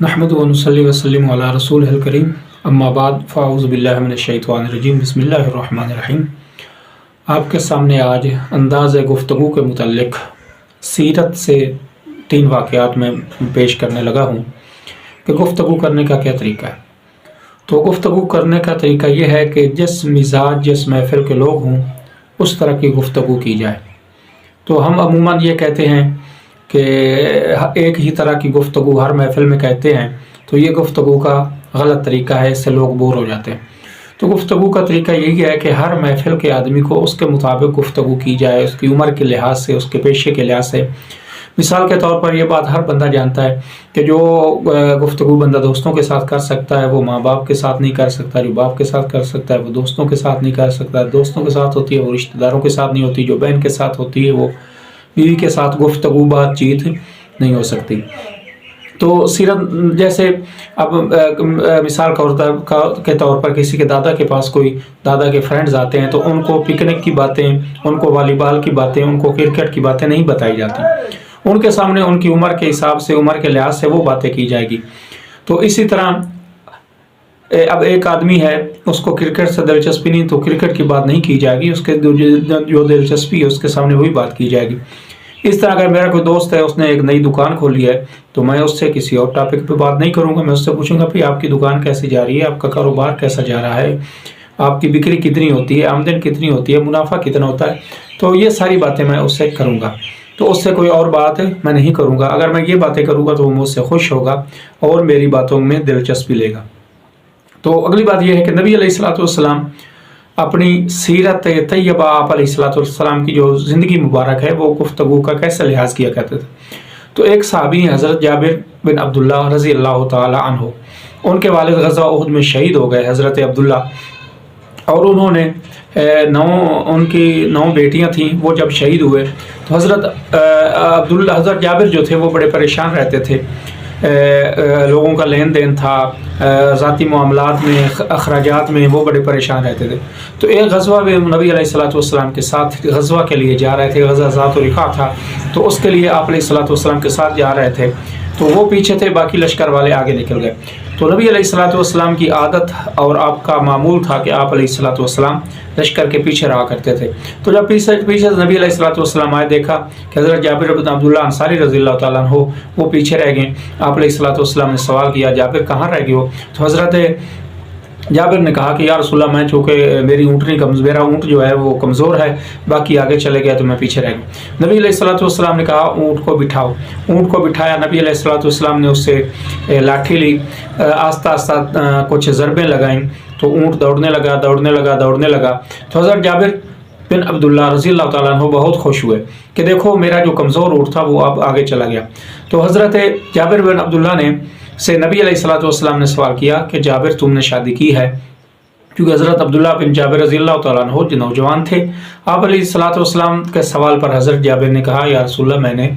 نحمدہ و نصلی وسلم علی رسولہ الکریم اما بعد فاعوذ باللہ من الشیطان الرجیم بسم اللہ الرحمن الرحیم۔ آپ کے سامنے آج انداز گفتگو کے متعلق سیرت سے 3 واقعات میں پیش کرنے لگا ہوں کہ گفتگو کرنے کا کیا طریقہ ہے۔ تو گفتگو کرنے کا طریقہ یہ ہے کہ جس مزاج جس محفل کے لوگ ہوں اس طرح کی گفتگو کی جائے۔ تو ہم عموماً یہ کہتے ہیں کہ ایک ہی طرح کی گفتگو ہر محفل میں کہتے ہیں، تو یہ گفتگو کا غلط طریقہ ہے، اس سے لوگ بور ہو جاتے ہیں۔ تو گفتگو کا طریقہ یہی ہے کہ ہر محفل کے آدمی کو اس کے مطابق گفتگو کی جائے، اس کی عمر کے لحاظ سے، اس کے پیشے کے لحاظ سے۔ مثال کے طور پر یہ بات ہر بندہ جانتا ہے کہ جو گفتگو بندہ دوستوں کے ساتھ کر سکتا ہے وہ ماں باپ کے ساتھ نہیں کر سکتا، جو باپ کے ساتھ کر سکتا ہے وہ دوستوں کے ساتھ نہیں کر سکتا، دوستوں کے ساتھ ہوتی ہے وہ رشتہ داروں کے ساتھ نہیں ہوتی، جو بہن کے ساتھ ہوتی ہے وہ بیوی کے ساتھ گفتگو بات چیت نہیں ہو سکتی۔ تو سیرت جیسے اب مثال کے طور پر کسی کے دادا کے پاس کوئی دادا کے فرینڈز آتے ہیں تو ان کو پکنک کی باتیں، ان کو والی بال کی باتیں، ان کو کرکٹ کی باتیں نہیں بتائی جاتی، ان کے سامنے ان کی عمر کے حساب سے، عمر کے لحاظ سے وہ باتیں کی جائے گی۔ تو اسی طرح اب ایک آدمی ہے اس کو کرکٹ سے دلچسپی نہیں تو کرکٹ کی بات نہیں کی جائے گی، اس کے جو دلچسپی ہے اس کے سامنے وہی بات کی جائے گی۔ اس طرح اگر میرا کوئی دوست ہے اس نے ایک نئی دکان کھولی ہے تو میں اس سے کسی اور ٹاپک پہ بات نہیں کروں گا، میں اس سے پوچھوں گا آپ کی دکان کیسی جا رہی ہے، آپ کا کاروبار کیسا جا رہا ہے، آپ کی بکری کتنی ہوتی ہے، آمدن کتنی ہوتی ہے، منافع کتنا ہوتا ہے۔ تو یہ ساری باتیں میں اس سے کروں گا، تو اس سے کوئی اور بات میں نہیں کروں گا۔ اگر میں یہ باتیں کروں گا تو وہ مجھ سے خوش ہوگا اور میری باتوں میں دلچسپی لے گا۔ تو اگلی بات یہ ہے کہ نبی علیہ الصلوۃ والسلام اپنی سیرت طیبہ، آپ علیہ الصلوۃ والسلام کی جو زندگی مبارک ہے وہ گفتگو کا کیسے لحاظ کیا کرتے تھے۔ تو ایک صحابی ہیں حضرت جابر بن عبداللہ رضی اللہ تعالی عنہ، ان کے والد غزوہ احد میں شہید ہو گئے حضرت عبداللہ، اور انہوں نے ان کی 9 بیٹیاں تھیں، وہ جب شہید ہوئے تو حضرت جابر جو تھے وہ بڑے پریشان رہتے تھے، لوگوں کا لین دین تھا، ذاتی معاملات میں، اخراجات میں وہ بڑے پریشان رہتے تھے۔ تو ایک غزوہ میں نبی علیہ الصلوۃ والسلام کے ساتھ غزوہ کے لیے جا رہے تھے، غزوہ ذات الرقاع تھا، تو اس کے لیے آپ علیہ الصلوۃ والسلام کے ساتھ جا رہے تھے، تو وہ پیچھے تھے، باقی لشکر والے آگے نکل گئے۔ تو نبی علیہ الصلوۃ والسلام کی عادت اور آپ کا معمول تھا کہ آپ علیہ الصلوۃ والسلام لشکر کے پیچھے رہا کرتے تھے۔ تو جب پیچھے نبی علیہ الصلوۃ والسلام آئے، دیکھا کہ حضرت جابر بن عبداللہ انصاری رضی اللہ تعالیٰ عنہ وہ پیچھے رہ گئے۔ آپ علیہ الصلوۃ والسلام نے سوال کیا، جابر کہاں رہ گئے ہو؟ تو حضرت جابر نے کہا کہ یا رسول اللہ میں چونکہ میرا اونٹ جو ہے وہ کمزور ہے، باقی آگے چلے گیا تو میں پیچھے رہ گیا۔ نبی علیہ الصلوۃ والسلام نے کہا اونٹ کو بٹھاؤ، اونٹ کو بٹھایا، نبی علیہ الصلوۃ والسلام نے اس سے لاٹھی لی، آہستہ آہستہ کچھ ضربیں لگائیں تو اونٹ دوڑنے لگا۔ تو حضرت جابر بن عبداللہ رضی اللہ تعالیٰ عنہ بہت خوش ہوئے کہ دیکھو میرا جو کمزور اونٹ تھا وہ اب آگے چلا گیا۔ تو حضرت جابر بن عبداللہ نے سے نبی علیہ الصلوۃ والسلام نے سوال کیا کہ جابر تم نے شادی کی ہے؟ کیونکہ حضرت عبداللہ بن جابر رضی اللہ تعالیٰ عنہ جو نوجوان تھے۔ آپ علیہ الصلوۃ والسلام کے سوال پر حضرت جابر نے کہا یا رسول اللہ میں نے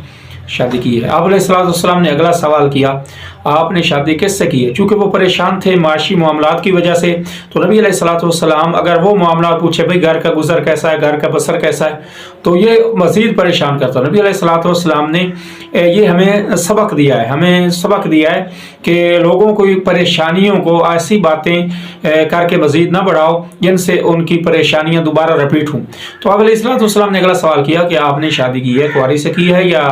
شادی کی ہے۔ آپ علیہ الصلوۃ والسلام نے اگلا سوال کیا آپ نے شادی کس سے کی ہے؟ چونکہ وہ پریشان تھے معاشی معاملات کی وجہ سے، تو نبی علیہ الصلوۃ والسلام اگر وہ معاملات پوچھے بھئی گھر کا گزر کیسا ہے، گھر کا بسر کیسا ہے، تو یہ مزید پریشان کرتا۔ نبی علیہ الصلوۃ والسلام نے یہ ہمیں سبق دیا ہے کہ لوگوں کو پریشانیوں کو ایسی باتیں کر کے مزید نہ بڑھاؤ جن سے ان کی پریشانیاں دوبارہ رپیٹ ہوں۔ تو آپ علیہ الصلوۃ والسلام نے اگلا سوال کیا کہ آپ نے شادی کی ہے، کنواری سے کی ہے یا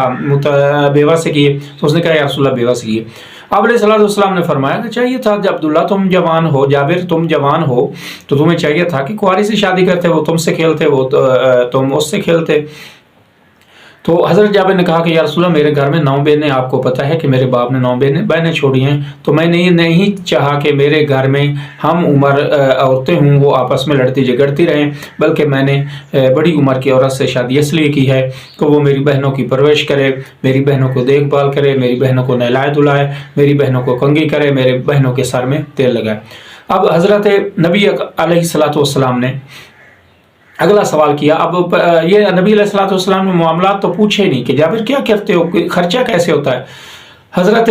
بیوہ سے کی ہے؟ تو اس نے کہا یا رسول اللہ بیوہ سے کی ہے۔ آپ علیہ الصلوۃ والسلام نے فرمایا کہ چاہیے تھا جب عبداللہ تم جوان ہو، جابر تم جوان ہو تو تمہیں چاہیے تھا کہ کنواری سے شادی کرتے، وہ تم سے کھیلتے، وہ تم اس سے کھیلتے۔ تو حضرت جابر نے کہا کہ یا رسول اللہ میرے گھر میں 9 بہنیں، آپ کو پتہ ہے کہ میرے باپ نے 9 بہنیں چھوڑی ہیں، تو میں نے نہیں چاہا کہ میرے گھر میں ہم عمر عورتیں ہوں وہ آپس میں لڑتی جھگڑتی رہیں، بلکہ میں نے بڑی عمر کی عورت سے شادی اس لیے کی ہے کہ وہ میری بہنوں کی پرورش کرے، میری بہنوں کو دیکھ بھال کرے، میری بہنوں کو نہلائے دھلائے، میری بہنوں کو کنگھی کرے، میرے بہنوں کے سر میں تیل لگائے۔ اب حضرت نبی علیہ الصلوۃ والسلام نے اگلا سوال کیا۔ اب یہ نبی علیہ الصلوۃ والسلام نے معاملات تو پوچھے نہیں کہ جابر کیا کرتے ہو، خرچہ کیسے ہوتا ہے۔ حضرت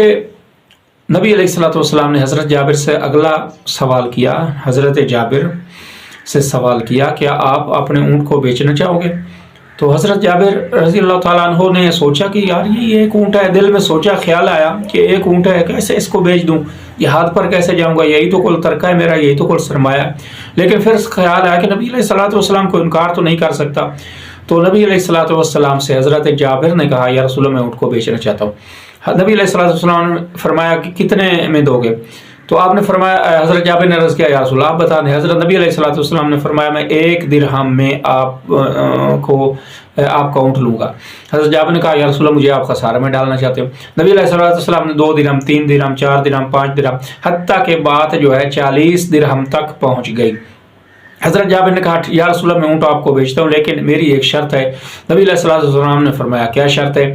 نبی علیہ الصلوۃ والسلام نے حضرت جابر سے اگلا سوال کیا، حضرت جابر سے سوال کیا کیا آپ اپنے اونٹ کو بیچنا چاہو گے؟ تو حضرت جابر رضی اللہ تعالیٰ عنہ نے سوچا کہ یار یہ ایک اونٹ ہے، دل میں سوچا، خیال آیا کہ ایک اونٹ ہے، کیسے اس کو بیچ دوں، جہاد پر کیسے جاؤں گا، یہی تو کل ترکہ ہے میرا، یہی تو کل سرمایہ ہے۔ لیکن پھر خیال آیا کہ نبی علیہ الصلوۃ والسلام کو انکار تو نہیں کر سکتا، تو نبی علیہ الصلوۃ والسلام سے حضرت جابر نے کہا یا رسول اللہ میں اونٹ کو بیچنا چاہتا ہوں۔ نبی علیہ الصلوۃ والسلام نے فرمایا کہ کتنے میں دو گے؟ تو آپ نے فرمایا، حضرت جابر نے عرض کیا یا رسول اللہ آپ بتا دیں۔ حضرت نبی علیہ الصلوۃ والسلام نے فرمایا میں 1 درہم میں آپ کا اونٹ لوں گا۔ حضرت جابر نے کہا یا رسول اللہ مجھے آپ خسارے میں ڈالنا چاہتے ہو؟ نبی علیہ الصلوۃ والسلام نے 2 درہم، 3 درہم، 4 درہم، 5 درہم، حتیٰ کہ بات جو ہے 40 درہم تک پہنچ گئی۔ حضرت جابر نے کہا یا رسول اللہ میں اونٹ آپ کو بیچتا ہوں، لیکن میری ایک شرط ہے۔ نبی علیہ الصلوۃ والسلام نے فرمایا کیا شرط ہے؟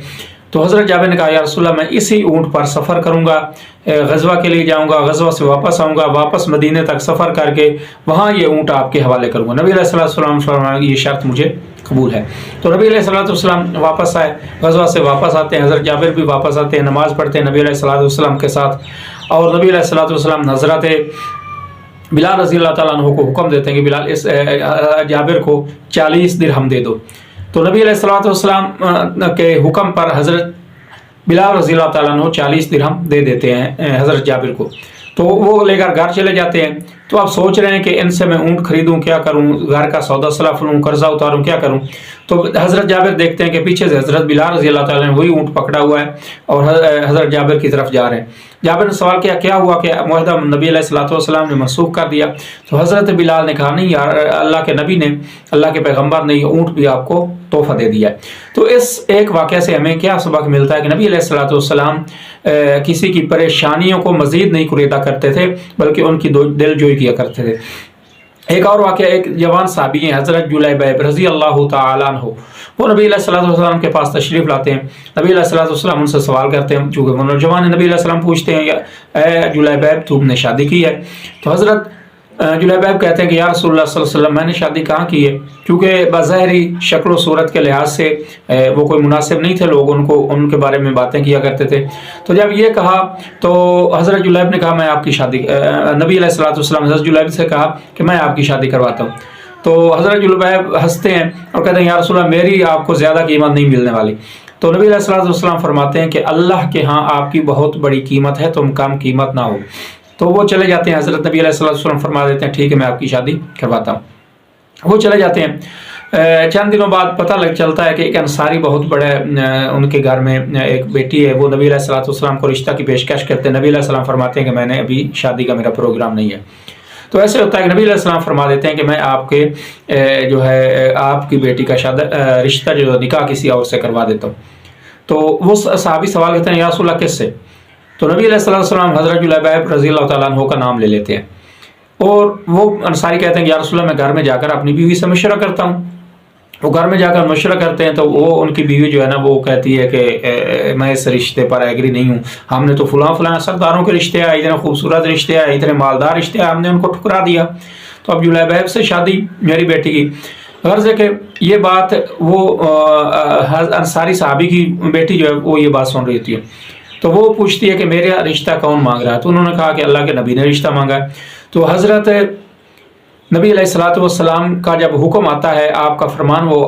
تو حضرت جابر نے کہا یا رسول اللہ میں اسی اونٹ پر سفر کروں گا، غزوہ کے لیے جاؤں گا، غزوہ سے واپس آؤں گا، واپس مدینے تک سفر کر کے وہاں یہ اونٹ آپ کے حوالے کروں گا۔ نبی علیہ الصلوۃ والسلام نے فرمایا یہ شرط مجھے قبول ہے۔ تو نبی علیہ الصلوۃ والسلام واپس آئے، غزوہ سے واپس آتے ہیں، حضرت جابر بھی واپس آتے ہیں، نماز پڑھتے ہیں نبی علیہ الصلوۃ والسلام کے ساتھ، اور نبی علیہ الصلوۃ والسلام حضرت بلال رضی اللہ تعالیٰ عنہ کو حکم دیتے ہیں کہ بلال اس جابر کو 40 درہم دے دو۔ تو نبی علیہ الصلوۃ والسلام کے حکم پر حضرت بلال رضی اللہ تعالیٰ عنہ 40 درہم دے دیتے ہیں حضرت جابر کو۔ تو وہ لے کر گھر چلے جاتے ہیں۔ تو آپ سوچ رہے ہیں کہ ان سے میں اونٹ خریدوں کیا کروں، گھر کا سودا سلاف لوں، قرضہ اتاروں کیا کروں؟ تو حضرت جابر دیکھتے ہیں کہ پیچھے سے حضرت بلال رضی اللہ تعالیٰ نے وہی اونٹ پکڑا ہوا ہے اور حضرت جابر کی طرف جا رہے ہیں۔ جابر نے سوال کیا کیا ہوا کہ معاہدہ نبی علیہ الصلوۃ والسلام نے منسوخ کر دیا؟ تو حضرت بلال نے کہا نہیں یار، اللہ کے نبی نے، اللہ کے پیغمبر نے یہ اونٹ بھی آپ کو تحفہ دے دیا ہے۔ تو اس ایک واقعہ سے ہمیں کیا سبق ملتا ہے کہ نبی علیہ الصلوۃ والسلام کسی کی پریشانیوں کو مزید نہیں کریدا کرتے تھے بلکہ ان کی دل جوئی کیا کرتے تھے۔ ایک اور واقعہ، ایک جوان صحابی ہیں حضرت جلیبیب رضی اللہ تعالیٰ عنہ، وہ نبی علیہ الصلوۃ والسلام کے پاس تشریف لاتے ہیں۔ نبی علیہ الصلوۃ والسلام ان سے سوال کرتے ہیں، چونکہ وہ نوجوان ہیں، نبی علیہ السلام پوچھتے ہیں اے جلیبیب تو نے شادی کی ہے؟ تو حضرت جلیبیب کہتے ہیں کہ یا رسول اللہ صلی اللہ علیہ وسلم میں نے شادی کہاں کی ہے، کیونکہ بظاہری شکل و صورت کے لحاظ سے وہ کوئی مناسب نہیں تھے، لوگ ان کے بارے میں باتیں کیا کرتے تھے۔ تو جب یہ کہا تو حضرت جلیب نے کہا میں آپ کی شادی، نبی علیہ الصلوۃ والسلام حضرت جلیب سے کہا کہ میں آپ کی شادی کرواتا ہوں۔ تو حضرت جلیب ہنستے ہیں اور کہتے ہیں یا رسول اللہ میری آپ کو زیادہ قیمت نہیں ملنے والی۔ تو نبی علیہ الصلوۃ والسلام فرماتے ہیں کہ اللہ کے ہاں آپ کی بہت بڑی قیمت ہے، تم کم قیمت نہ ہو۔ تو وہ چلے جاتے ہیں، حضرت نبی علیہ الصلوۃ والسلام فرما دیتے ہیں ٹھیک ہے میں آپ کی شادی کرواتا ہوں۔ وہ چلے جاتے ہیں۔ چند دنوں بعد پتہ چلتا ہے کہ ایک انصاری بہت بڑے ان کے گھر میں ایک بیٹی ہے، وہ نبی علیہ الصلوۃ والسلام کو رشتہ کی پیشکش کرتے ہیں۔ نبی علیہ السلام فرماتے ہیں کہ میں نے ابھی شادی کا میرا پروگرام نہیں ہے۔ تو ایسے ہوتا ہے کہ نبی علیہ السلام فرما دیتے ہیں کہ میں آپ کے جو ہے آپ کی بیٹی کا رشتہ جو نکاح کسی اور سے کروا دیتا ہوں۔ تو وہ صحابی سوال کرتے ہیں یا رسول اللہ کس سے؟ تو نبی علیہ السلام حضرت جلیبیب رضی اللہ تعالیٰ عنہ کا نام لے لیتے ہیں، اور وہ انصاری کہتے ہیں کہ یا رسول اللہ میں گھر میں جا کر اپنی بیوی سے مشورہ کرتا ہوں۔ وہ گھر میں جا کر مشورہ کرتے ہیں تو وہ ان کی بیوی جو ہے نا وہ کہتی ہے کہ میں اس رشتے پر ایگری نہیں ہوں، ہم نے تو فلاں سرداروں کے رشتے آئے، اتنے خوبصورت رشتے آئے، اتنے مالدار رشتے آئے، ہم نے ان کو ٹھکرا دیا، تو اب جلیبیب سے شادی میری بیٹی کی۔ غرض ہے کہ یہ بات وہ انصاری صحابی کی بیٹی جو ہے وہ یہ بات سن رہی ہوتی ہے، تو وہ پوچھتی ہے کہ میرا رشتہ کون مانگ رہا ہے؟ تو انہوں نے کہا کہ اللہ کے نبی نے رشتہ مانگا ہے۔ تو حضرت نبی علیہ الصلوۃ والسلام کا جب حکم آتا ہے، آپ کا فرمان، وہ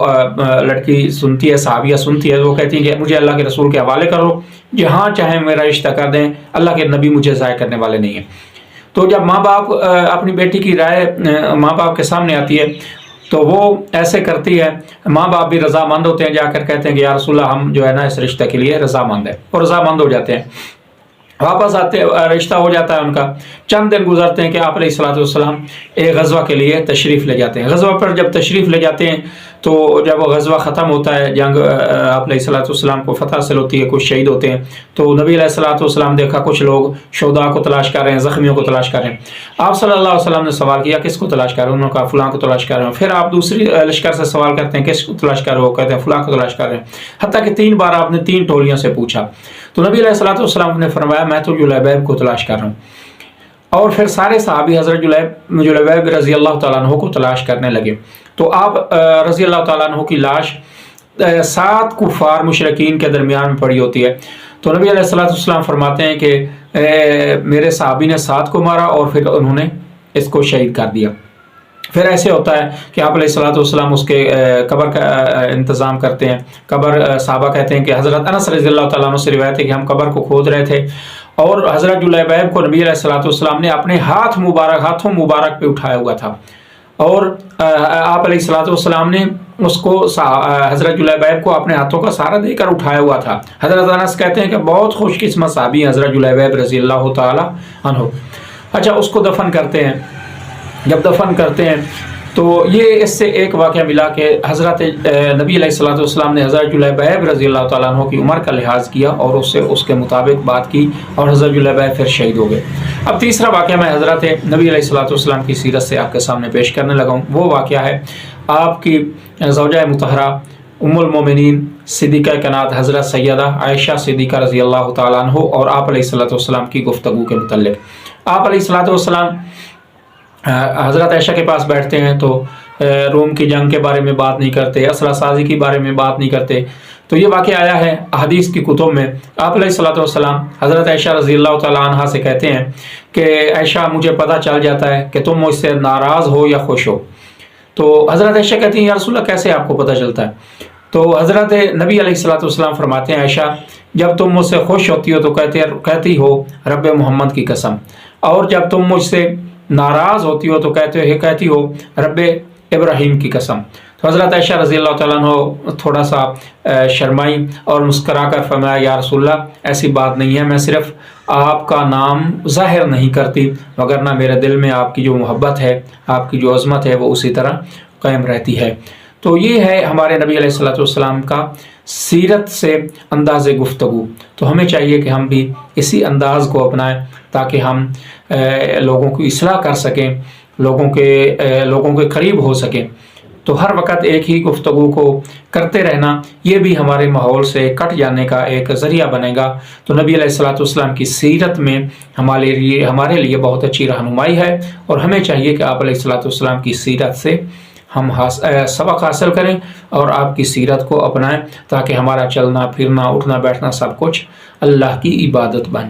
لڑکی سنتی ہے، صحابیہ سنتی ہے، وہ کہتی ہیں کہ مجھے اللہ کے رسول کے حوالے کرو، جہاں چاہیں میرا رشتہ کر دیں، اللہ کے نبی مجھے ضائع کرنے والے نہیں ہیں۔ تو جب ماں باپ اپنی بیٹی کی رائے ماں باپ کے سامنے آتی ہے تو وہ ایسے کرتی ہے، ماں باپ بھی رضامند ہوتے ہیں، جا کر کہتے ہیں کہ یا رسول اللہ ہم جو ہے نا اس رشتہ کے لیے رضامند ہیں، اور رضامند ہو جاتے ہیں، واپس آتے، رشتہ ہو جاتا ہے ان کا۔ چند دن گزرتے ہیں کہ آپ علیہ الصلوۃ والسلام ایک غزوہ کے لیے تشریف لے جاتے ہیں۔ غزوہ پر جب تشریف لے جاتے ہیں تو جب وہ غزوہ ختم ہوتا ہے، جنگ آپ علیہ الصلوۃ والسلام کو فتح حاصل ہوتی ہے، کچھ شہید ہوتے ہیں، تو نبی علیہ الصلوۃ والسلام دیکھا کچھ لوگ شہداء کو تلاش کر رہے ہیں، زخمیوں کو تلاش کر رہے ہیں۔ آپ صلی اللہ علیہ وسلم نے سوال کیا کس کو تلاش کر رہے ہیں؟ انہوں نے کہا فلاں کو تلاش کر رہے ہیں۔ پھر آپ دوسری لشکر سے سوال کرتے ہیں کس کو تلاش کر رہے ہو؟ کہتے ہیں فلاں کو تلاش کر رہے ہیں، حتیٰ کہ 3 بار آپ نے 3 ٹولیوں سے پوچھا۔ تو نبی علیہ الصلوۃ والسلام نے فرمایا میں تو جلیبیب کو تلاش کر رہا ہوں، اور پھر سارے صحابی حضرت جلیبیب رضی اللہ تعالیٰ عنہ کو تلاش کرنے لگے۔ تو آپ رضی اللہ تعالیٰ عنہ کی لاش 7 کفار مشرکین کے درمیان میں پڑی ہوتی ہے۔ تو نبی علیہ الصلوۃ والسلام فرماتے ہیں کہ میرے صحابی نے 7 کو مارا اور پھر انہوں نے اس کو شہید کر دیا۔ پھر ایسے ہوتا ہے کہ آپ علیہ السلام اس کے قبر کا انتظام کرتے ہیں. قبر صحابہ کہتے ہیں کہ حضرت انس رضی اللہ تعالیٰ عنہ سے روایت ہے کہ ہم قبر کو کھود رہے تھے اور حضرت جلیبیب کو نبی علیہ السلام نے اپنے ہاتھوں مبارک پہ اٹھایا ہوا تھا اور آپ علیہ السلام نے اس کو حضرت جلیبیب کو اپنے ہاتھوں کا سہارا دے کر اٹھایا ہوا تھا. حضرت انس کہتے ہیں کہ بہت خوش قسمت صحابی حضرت جلیبیب رضی اللہ تعالیٰ عنہ. اچھا اس کو دفن کرتے ہیں. جب دفن کرتے ہیں تو یہ اس سے ایک واقعہ ملا کہ حضرت نبی علیہ السلام نے حضرت جلیبیب رضی اللہ تعالیٰ عنہ کی عمر کا لحاظ کیا اور اس سے اس کے مطابق بات کی اور حضرت جلیبیب پھر شہید ہو گئے. اب تیسرا واقعہ میں حضرت نبی علیہ السلام کی سیرت سے آپ کے سامنے پیش کرنے لگا ہوں. وہ واقعہ ہے آپ کی زوجہ مطہرہ ام المومنین صدیقہ کائنات حضرت سیدہ عائشہ صدیقہ رضی اللہ تعالیٰ عنہ اور آپ علیہ السلام کی گفتگو کے متعلق. آپ علیہ السلام حضرت عائشہ کے پاس بیٹھتے ہیں تو روم کی جنگ کے بارے میں بات نہیں کرتے, اسرہ سازی کے بارے میں بات نہیں کرتے. تو یہ واقعہ آیا ہے حدیث کی کتب میں. آپ علیہ السلام حضرت عائشہ رضی اللہ تعالیٰ عنہ سے کہتے ہیں کہ عائشہ مجھے پتہ چل جاتا ہے کہ تم مجھ سے ناراض ہو یا خوش ہو. تو حضرت عائشہ کہتی ہیں یا رسول اللہ کیسے آپ کو پتہ چلتا ہے؟ تو حضرت نبی علیہ السلام فرماتے ہیں عائشہ جب تم مجھ سے خوش ہوتی ہو تو کہتی ہو رب محمد کی قسم, اور جب تم مجھ سے ناراض ہوتی ہو تو کہتی ہو رب ابراہیم کی قسم. تو حضرت عائشہ رضی اللہ تعالیٰ عنہ تھوڑا سا شرمائی اور مسکرا کر فرمایا یا رسول اللہ ایسی بات نہیں ہے, میں صرف آپ کا نام ظاہر نہیں کرتی وگرنہ میرے دل میں آپ کی جو محبت ہے, آپ کی جو عظمت ہے وہ اسی طرح قائم رہتی ہے. تو یہ ہے ہمارے نبی علیہ السلام کا سیرت سے انداز گفتگو. تو ہمیں چاہیے کہ ہم بھی اسی انداز کو اپنائیں تاکہ ہم لوگوں کی اصلاح کر سکیں, لوگوں کے قریب ہو سکیں. تو ہر وقت ایک ہی گفتگو کو کرتے رہنا یہ بھی ہمارے ماحول سے کٹ جانے کا ایک ذریعہ بنے گا. تو نبی علیہ السلام کی سیرت میں ہمارے لیے بہت اچھی رہنمائی ہے اور ہمیں چاہیے کہ آپ علیہ السلام کی سیرت سے ہم سبق حاصل کریں اور آپ کی سیرت کو اپنائیں تاکہ ہمارا چلنا پھرنا اٹھنا بیٹھنا سب کچھ اللہ کی عبادت بن